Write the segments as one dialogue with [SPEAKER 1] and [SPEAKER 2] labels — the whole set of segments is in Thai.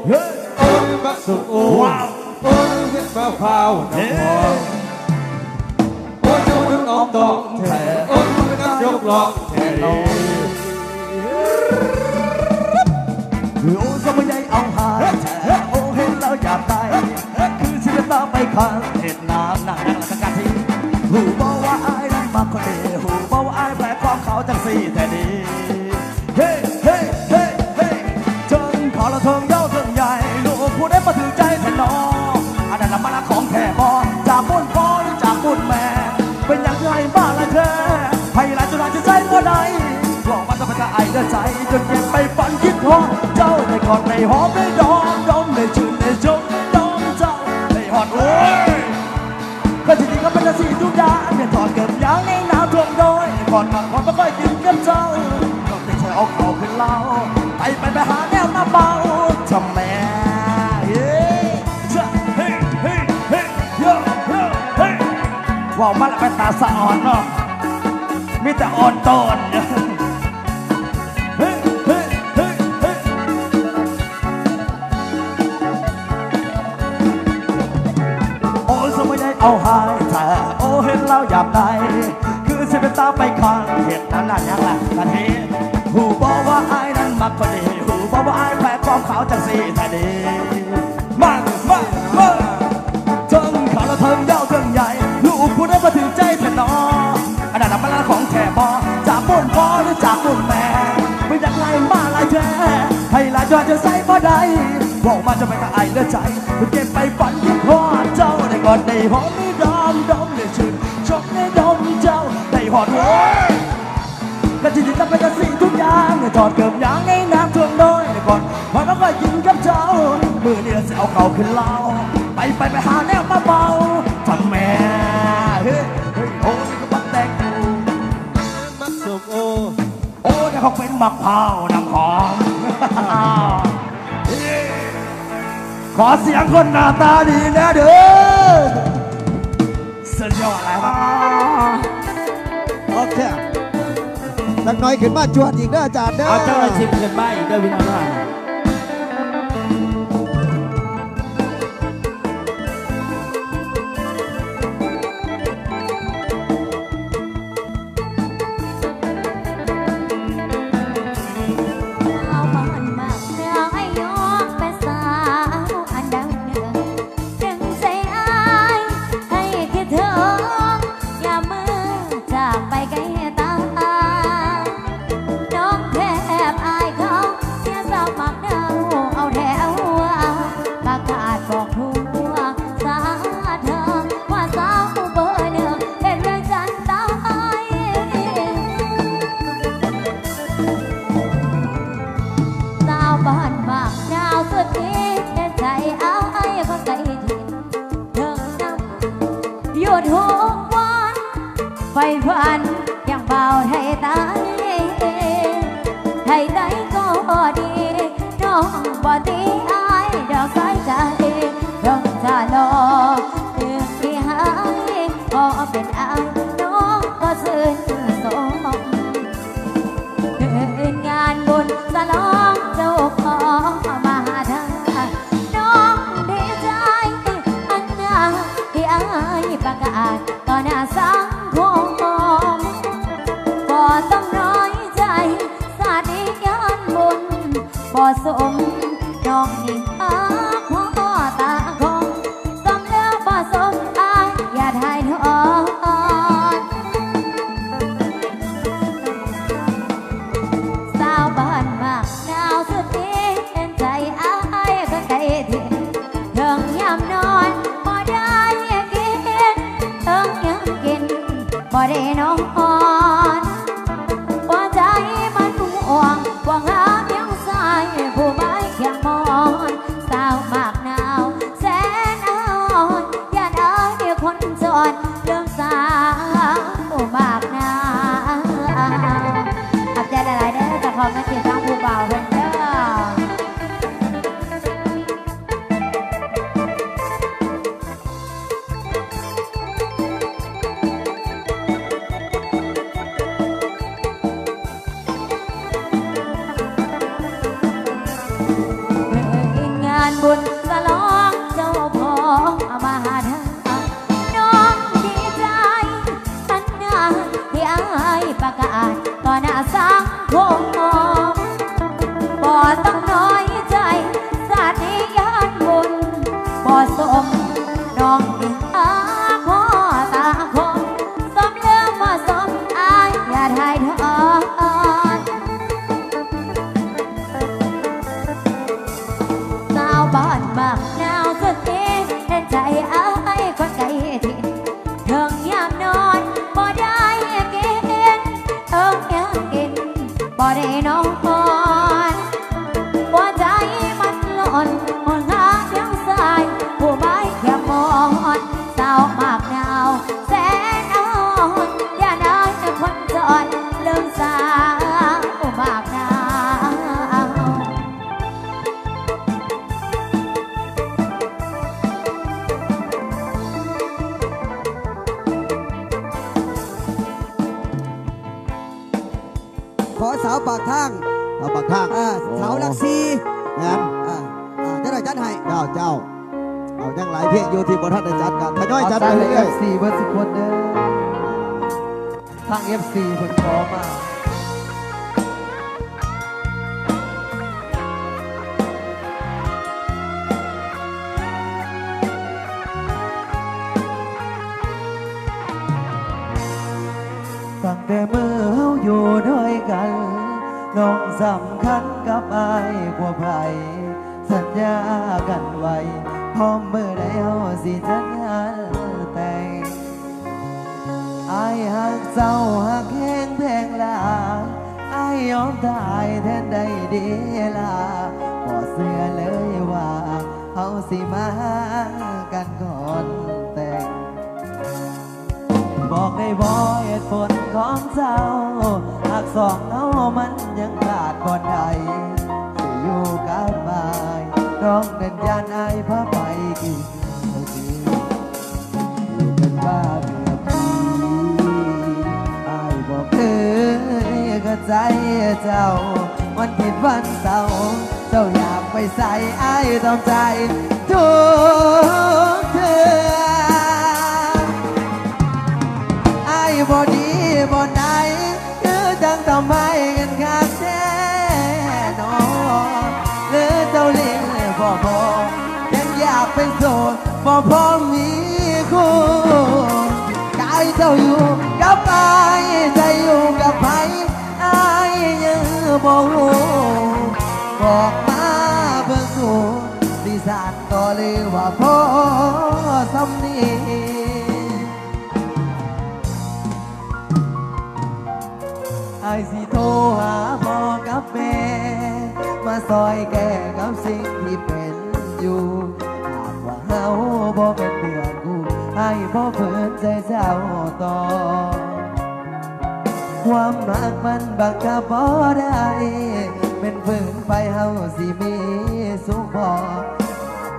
[SPEAKER 1] โอ้ยบักสุโอ้โอ้ยเวทฟ้าฟ้าวน้ำหอมโอ้ยดูนึกออกดอกแท้โอ้ยไม่นับยกหลอกแท้ดี
[SPEAKER 2] โอ้สมัยใหญ่เอาหาโอ้เห็นแล้วอยากตายคือชีวิตเราไปข้างเห็ดน้ำหนักแล้วสักการทีหูบอกว่าไอ้นั้นมาคนเดียวหูบอกว่าไอ้แพ้ความเขาจังสี่แต่ดีเฮ้เฮ้เฮ้เฮ้เชิงขอละเทิงเย้าเทิงใหญ่ลูกผู้ได้มาถือใจแทนน้องอันนั้นมาละของแท้บอจากบุญพ่อหรือจากบุญแม่เป็นอย่างไรบ้างละเธอให้หลายจุดหลายใจก็ได้บอกมันจะเป็นไอ้เลือดใจจนเก็บไปฝันคิดฮอดเจ้าในกอดในหอมในดอมดมในชื่นในจมดอมเจ้าในหอดโอ้ยก็จริงๆก็เป็นสิ่งทุกอย่างเนี่ยถอดเก็บยางในน้ำท่วมโดยก่อนมาก่อนไม่ค่อยกินกับเจ้าก็ไม่ใช่เอาเขาขึ้นเล่าไปหาแนวมาเบาทำแม่เฮ้ยเฮ้ยเฮ้ยเฮ้ยเฮ้ยเฮ้ยว้าวมาละไปตาสะอ่อนเนาะมีแต่อ่อนตอนเอาหายแต่โอ้เห็นแล้วหยาบในคือสิเป็นตาไปข้างเห็ดนั้นนั่นยังไงกันทีหูบอกว่าไอ้นั้นมักคนดีหูบอกว่าไอ้แพ้ความขาวจังสีแต่ดีมันเทิงขาวแล้วเทิงเย้าเทิงใหญ่ลูกผู้ได้มาถึงใจแทนน้องอันนั้นเป็นของแท้บอจากบุญพ่อหรือจากบุญแม่ไม่อยากไล่มาไล่แท้ให้หลายจอจะใส่บ่ได้บอกมาจะไปกับไอ้เลือดใจมันเก็บไปฝันคิดฮอดเจ้าได้ก่อนได้หอมได้ดมได้ชื่นชอบได้ดมเจ้าได้หอดโอ้ยก็จริงๆต้องเป็นสิ่งทุกอย่างถอดเกือบยางในน้ำท่วมน้อยได้ก่อนพอแล้วก็ยิงกับเจ้ามือเนี่ยจะเอาเขาขึ้นเล่าไปหาแนวมาเบาทำแม่เฮ้ยโอ้ยก็บักแตก
[SPEAKER 1] บักสุโอ้
[SPEAKER 2] โอ้เนี่ยเขาเป็นมะพร้าวน้ำหอมขอเสียงคนหน้าตาดีนะเด้อสุดยอดเลยครับ
[SPEAKER 3] โอเคสักน้อยขึ้นมาจวดอีกเด้ออาจารย์เด้อ
[SPEAKER 4] เอาเจ้าหน้าที่ขึ้นมาอีกเด้อพี่น้องนะ
[SPEAKER 5] ไฟพันอย่างเบาให้ตายให้ได้ก็ดีน้องบ่ตีอายดอกสายใจต้องจะรอเรื่องที่หายพอเป็นอายน้องก็ซื่นสมงานบุญสลองเจ้าของมาทาน้องดีใจอันนาที่อายประกาศต่อหน้าสังคมบ่ต้องน้อยใจสาดียานบุญบ่สมน้องนี่พ่อตาคงสมแล้วบ่สมอายอย่าทายทอดสาวบ้านมากหนาวสุดที่เห็นใจอายก็ใจที่เถิงยามนอนบ่ได้กินเถิงยังกินบ่ได้นอนว่าใจมันห่วงว่าหาเพียงสายผู้ไม้แค่มอน บุญสลองเจ้าพ่อมาหาเธอน้องดีใจสัญญาที่อายประกาศต่อหน้าสังคมบ่ต้องน้อยใจสาดนี้ยานบุญบ่สมน้องกินอาพ่อตาคมสมเลือมาสมอายอย่าทายทอดสาวบ้านมากหนาวสุดที่เห็นใจอายคนไกลถิ่นเถิงยามนอนบ่ได้กินเถิงยามกินบ่ได้นอนหัวใจมันหล่นหนหายังสายผู้ไม้แค่มอนสาวมากหนาวแสนอ่อนอย่านายคนจอดลืมสาวมากหนาว
[SPEAKER 3] ขอสาวปากทาง
[SPEAKER 1] เอาปากข้าง
[SPEAKER 3] สาวลักซี
[SPEAKER 1] งั้น
[SPEAKER 3] จะหน่อยจัดให้
[SPEAKER 1] เจ้าเอายังหลายเพลงอยู่ที่บนท่านได้จัดกันทยอยจัดไป
[SPEAKER 2] เอาใจ
[SPEAKER 1] เรื่อย
[SPEAKER 2] FC เบอร์10 คนเด้อทาง FC เพิ่นขอมาตั้งแต่เมื่อเฮาอยู่ด้วยกันน้องสำคัญกับอายกว่าไผสัญญากันไว้พร้อมเมื่อใดเฮาสิจัดงานแต่งอายหักเจ้าหักแห้งแพงลาอายยอมตายแทนได้ดีลาบ่เชื่อเลยว่าเฮาสิมากันก่อนแต่ง บอกได้บ่เหตุผลของเจ้าหากสองเฮามันยังขาดบ่ได้สิอยู่กับอายน้องเดินยานอายพาไปกินข้าวจีอยู่กันบ้าเกือบปีอายบอกเคยเข้าใจเจ้าวันผิดวันเศร้าเจ้าอยากไปใส่อายต้องใจทุกเทื่อ บ่ดีบ่ไหนคือจังทำให้กันขาดแท้นอหรือเจ้าลิ้นบ่พอยังอยากเป็นโสดบ่พอมีคู่กายเจ้าอยู่กับอายใจอยู่กับไผอายยังบ่ฮู้บอกมาเบิ่งดูสิสานต่อเลยว่าพอสำนีไอสิโทรหาพ่อกับแม่มาซอยแก้กับสิ่งที่เป็นอยู่หากว่าเฮาบ่เป็นเพื่อนกูไอ้บ่เพิ่นใจเจ้าต่อความรักมันบังคับบ่ได้เป็นฝืนไปเฮาสิมีสุขพอ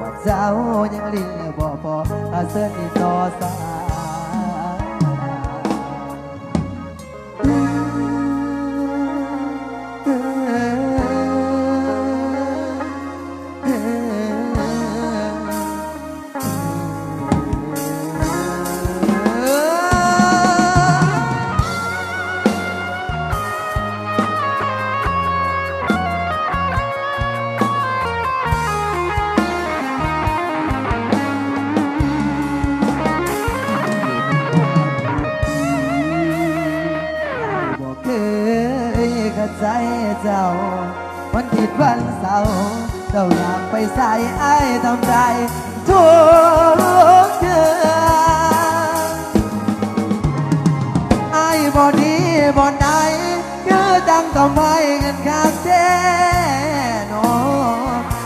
[SPEAKER 2] ว่าเจ้ายังลิ้นบ่พออาเส้นนี่ต่อสายใจเจ้าวันผิดวันเสาร์เจ้าอยากไปใส่ไอ้ทำใจทุกเทื่อไอ้บ่ดีบ่ไหนคือจังต้องให้กันขาดแท้นอ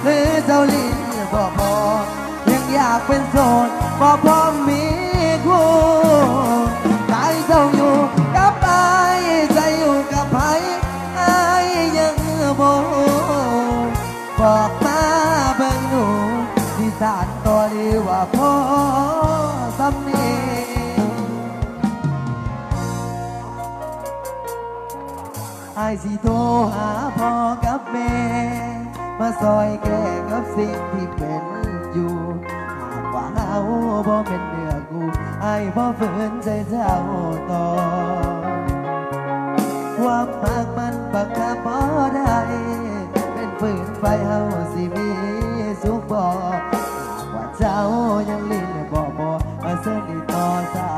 [SPEAKER 2] หรือเจ้าลิ้นบ่พอยังอยากเป็นโสดบ่พร้อมมีคู่ใจเจ้าอยู่กับไอ้ใจอยู่กับไผยังบ่บอกมาเบิ่งหนูที่สานตัวดีว่าพ่อสำนีไอ้สิโทรหาพ่อกับแม่ มาซอยแก้กับสิ่งที่เป็นอยู่หากว่าเฮาบ่เป็นเนื้อกูไอ้บ่ฝืนใจเจ้าต่อความมากมันบังคับบ่ได้เป็นฝืนไฟเฮาสิมีสุขบ่หากว่าเจ้ายังลิ้นบ่มาเส้นดีต่อสา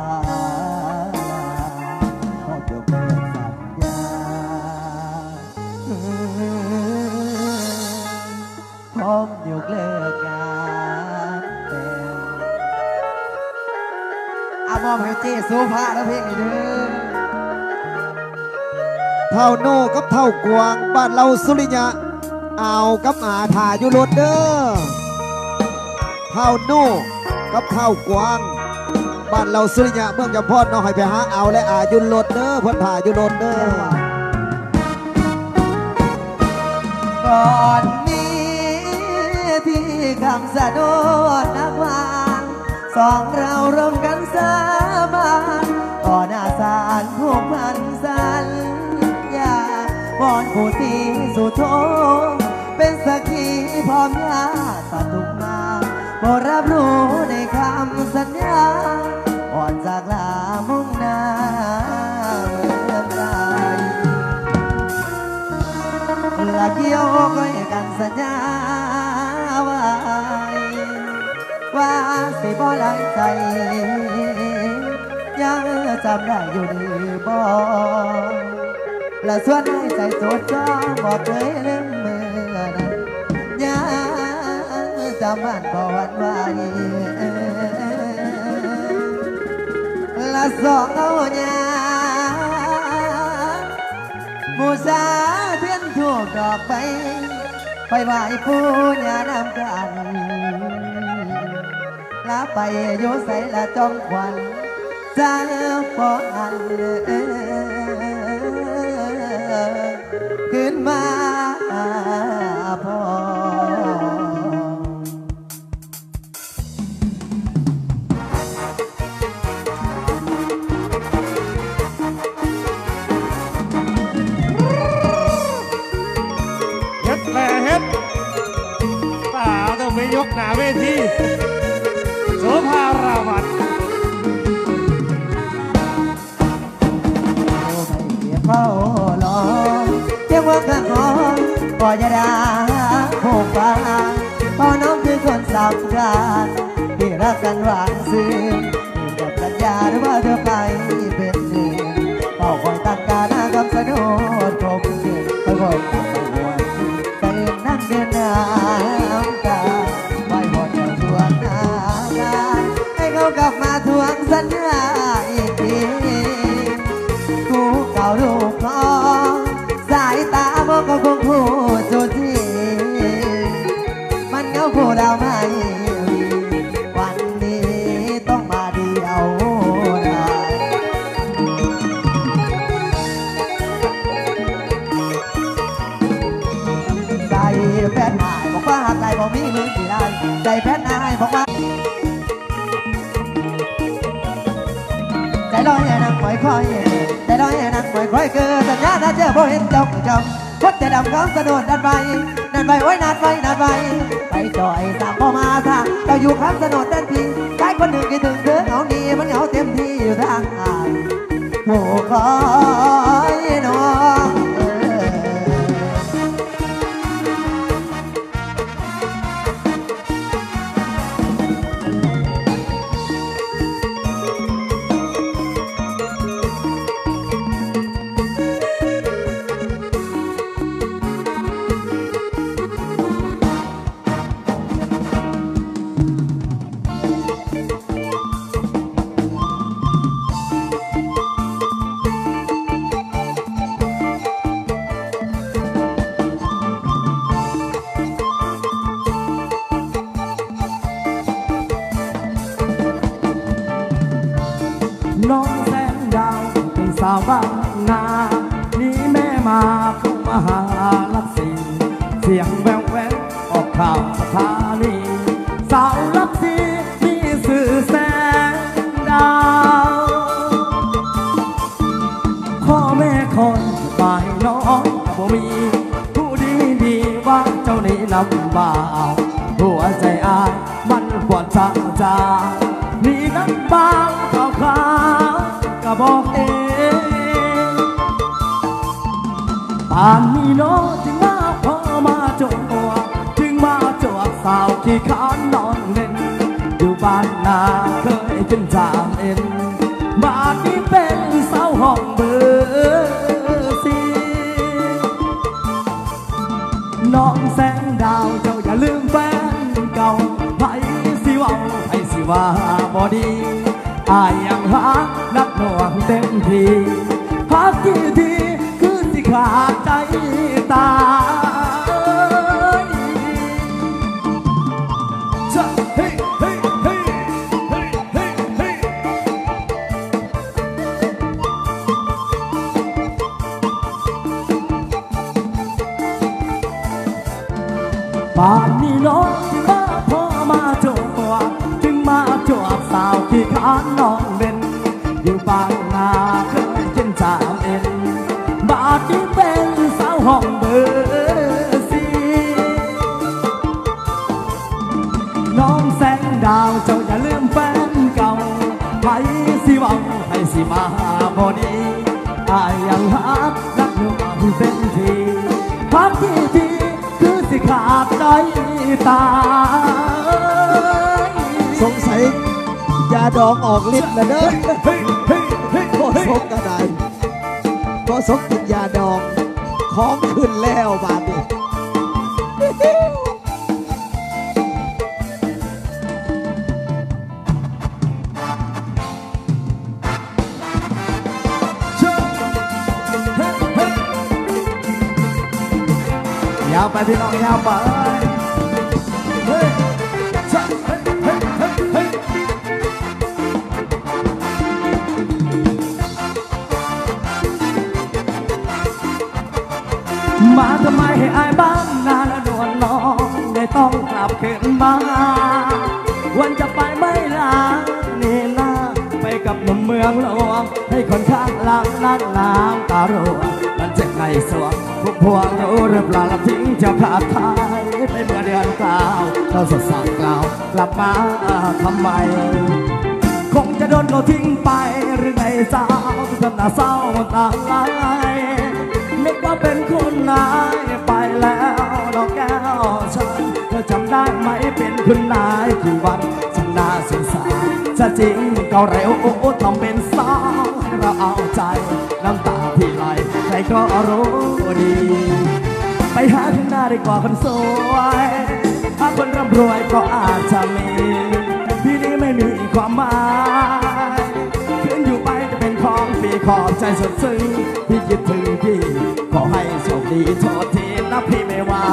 [SPEAKER 2] ขอยกเลิกสัญญาพร้อมยกเลิกงานแต่งมอบให้เจโซฟาแล้วเพลงนี้เด้อ
[SPEAKER 3] เท่าโน่กับเท่ากวางบ้านเราสุริยะเอากับอาถ่าอยู่รถเด้อเท่าโน่กับเท่ากวางบ้านเราสุริยะเมืองจำพอดน้องให้ไปหาเอาและอายุรถเด้อเพิ่นถ่าอยู่รถเด้อ
[SPEAKER 2] ก่อนนี้ที่คำสะโดดนักวางสองเราร่วมกันสาบานต่อหน้าศาลผูกพันสัญญาวอนผู้ตีสุโธเป็นสักขีพร้อมญาติทุกมาโปรดรับรู้ในคำสัญญาอ่อนจากลามุ่งหน้าเมืองไกลหลักเกี่ยวก้อยกันสัญญาไว้ว่าสิบ่หลังใจยังจำได้อยู่ดีบ่และส่วนในใจโจดจ้องบอกเลยเรื่องเมื่อนั้นยังจำมันบ่หวันไหวและสองเอาหยาบูชาเทียนถูกดอกไปไหว้ปู่ย่านำกันลาไปอยู่ใส่ละจอมควันจะพออันขึ้นมาพอ
[SPEAKER 1] เฮ็ดแหล่เฮ็ดป่าต้องไปยกหน้าเวทีโสภาราวัน
[SPEAKER 2] เฝ้ารอเที่ยงว่าข้างห้องก็จะด่าโคกฟ้าเพราะน้องคือคนสำคัญที่รักกันหวานซึ้งกับสัญญาหรือว่าเธอไปเป็นหนึ่งเฝ้าคอยตั้งตาหน้าคำสะโดดกลมเกลื่อนไปบ่อยๆไปหวนแต่เดินนั่งเดินน้ำตาไว้บนเจ้าทวงหน้างานให้เขากลับมาทวงสัญญาอีกทีกูเก่าลูกน้องสายตาบอกก็คงพูดจุดที่มันเงาผู้ดาวไม่มีวันนี้ต้องมาเดียวได้ใจแฟนนายบอกว่าหากใจบอกมีมือกี่ได้ใจแฟนนายบอกว่าใจลอยนั่งคอยคอยใจลอยนั่งคอยคอยเกิดสัญญาถ้าเจอบ่เห็นจงจำพุทธดำคำสะดุดดันไปไว้นานไปจ่อยสามพ่อมาทางเราอยู่คำสะดุดดันทีใจคนหนึ่งคิดถึงเธอเอานี่มันเหงาเต็มที่อยู่ทางอ่านผู้คอยน้อง
[SPEAKER 4] น้องแสงดาวเป็นสาวบ้านนานี่แม่มาเข้ามาหาลักสีเสียงแววแววออกข่าวสถานีสาวลักสีมีสื่อแสงดาวพ่อแม่คนฝ่ายน้องบ่มีผู้ดีว่าเจ้านี่ น้ำบาหัวใจอายมันปวดจางจางมีน้ำบางขาวขาวก็บอกเองป่านนี้เนาะจึงมาพอมาจวบจึงมาจวบสาวขี้ขานนอนเล่นอยู่บ้านนาเคยจึงจามเอ็นบ้านนี้เป็นสาวห้องเบอร์สี่น้องแสงดาวเจ้าอย่าลืมแฟนเก่าไผสิว่าไผสิว่าบ่ดีอายยังหานักหน่วงเต็มที่หากกี่ทีคือสิขาดใจตายจะเฮ้ยเฮ้ยเฮ้ยเฮ้ยเฮ้ยเฮ้ยป่านนี้น้องจึงมาพอมาจวบจึงมาจวบสาวขี้ขานนอนเล่นอยู่บางนาเคยกินจามเอ็นบาดนี้เป็นสาวห้องเบอร์สี่น้องแสงดาวเจ้าอย่าลืมแฟนเก่าไผสิเว้าไผสิมาพอดีอายยังหารักหนุ่มเต็มที่พักที่ทีคือสิขาดใจตาย
[SPEAKER 3] สงสัยยาดองออกฤทธิ์แล้วเด้อพอสกก็ได้พอสกกินยาดองของขึ้นแล้วบาดนี้
[SPEAKER 4] ยาวไปพี่น้องยาวไปเฮ้ยเฮ้ยเฮ้ยเฮ้ยเฮ้ยมาทำไมให้อายบ้านนาและนวลน้องได้ต้องกลับคืนมาวันจะไปไม่ลานี่นาไปกับหนุ่มเมืองหลวงให้คนข้างหลังนั่งน้ำตาร่วงมันเจ็บในสวงพวกพวงรู้หรือเปล่าละทิ้งเจ้าขาดทายไปเมื่อเดือนเก้าเราสดใสเกล่าวกลับมาทำไมคงจะโดนเขาทิ้งไปหรือไงเจ้าทำหน้าเศร้าตาลายนึกว่าเป็นคนนายไปแล้วน้องแก้วฉันเธอจำได้ไหมเป็นคุณนายกี่วันฉันน่าสงสารจะจริงก็เร็วโอ้ทำเป็นสาวเราเอาใจน้ำตาพี่ไหลใครก็รู้ดีไปหาคนหน้าดีกว่าคนสวยถ้าคนร่ำรวยก็อาจจะมีพี่นี้ไม่มีความหมายขึ้นอยู่ไปจะเป็นของพี่ขอบใจสุดซึ้งพี่คิดถึงพี่ขอให้โชคดีโทษทีนะพี่ไม่ว่า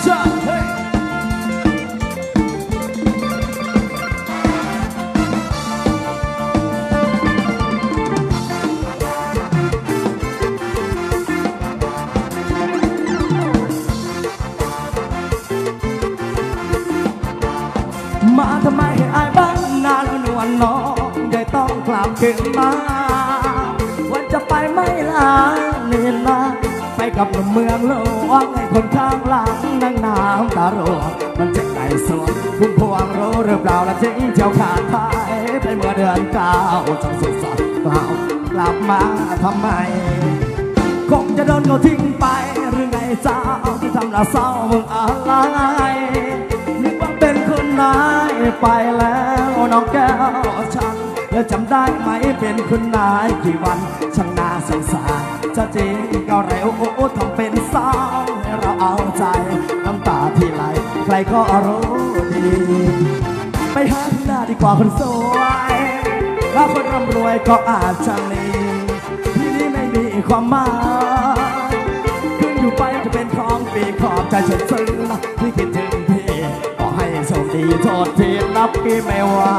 [SPEAKER 4] จ้าเฮ้ยมาทำไมให้อายบ้านนาแล้วนวลน้องได้ต้องกลับคืนมาวันจะไปไม่ลาเนียนมาไปกับหนุ่มเมืองหลวงให้คนข้างหลังนั่งน้ำตาร่วงมันเจ็บในสวงพุ่มพวงรู้หรือเปล่าละทิ้งเจ้าขาดทายไปเมื่อเดือนเก้าจังสุดสัตว์เปล่ากลับมาทำไมคงจะโดนเขาทิ้งไปหรือไงเจ้าที่ทำละเศร้ามึงอะไรนึกว่าเป็นคนนายไปแล้วน้องแก้วฉันแล้วจำได้ไหมเป็นคุณนายกี่วันช่างน่าสงสารจะจริงก็เร็วโอ้ทำเป็นสาวให้เราเอาใจน้ำตาที่ไหลใครก็รู้ดีไปหาที่หน้าดีกว่าคนสวยถ้าคนร่ำรวยก็อาจจะมีที่นี่ไม่มีความหมายขึ้นอยู่ไปจะเป็นของปีขอบใจฉันซึ้งที่คิดถึงพี่ขอให้โชคดีโทษทีนับพี่ไม่ว่า